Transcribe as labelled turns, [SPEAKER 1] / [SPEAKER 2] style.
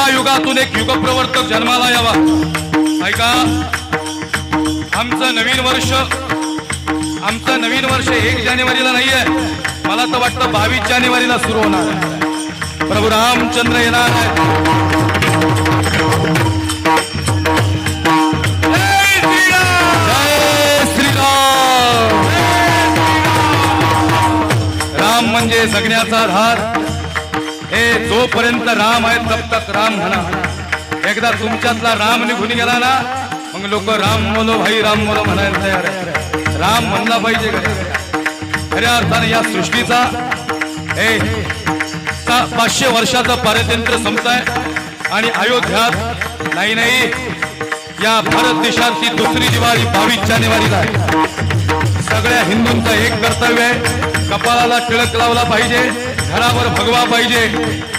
[SPEAKER 1] युगायुगातून एक युगप्रवर्तक जन्माला यावा। ऐका, आमचं नवीन वर्ष 1 जानेवारीला नाहीये, मला तर वाटतं 22 जानेवारीला सुरू होणार आहे। प्रभू रामचंद्र येणार आहे। राम म्हणजे जगण्याचा आधार। हे जोपर्यंत राम आहे तब तक राम म्हणा। एकदा तुमच्यातला राम निघून गेला ना, मग लोक राम बोलो भाई राम बोलो म्हणायला तयार आहे। राम म्हणला पाहिजे खऱ्या अर्थाने या सृष्टीचा 500 वर्षाचं पारतंत्र्य संपताय आणि अयोध्यात नाही या भारत देशाची दुसरी दिवाळी 22 जानेवारीला आहे। सगळ्या हिंदूंचं एक कर्तव्य आहे, कपाळाला टिळक लावला पाहिजे, घरावर भगवा पाहिजे।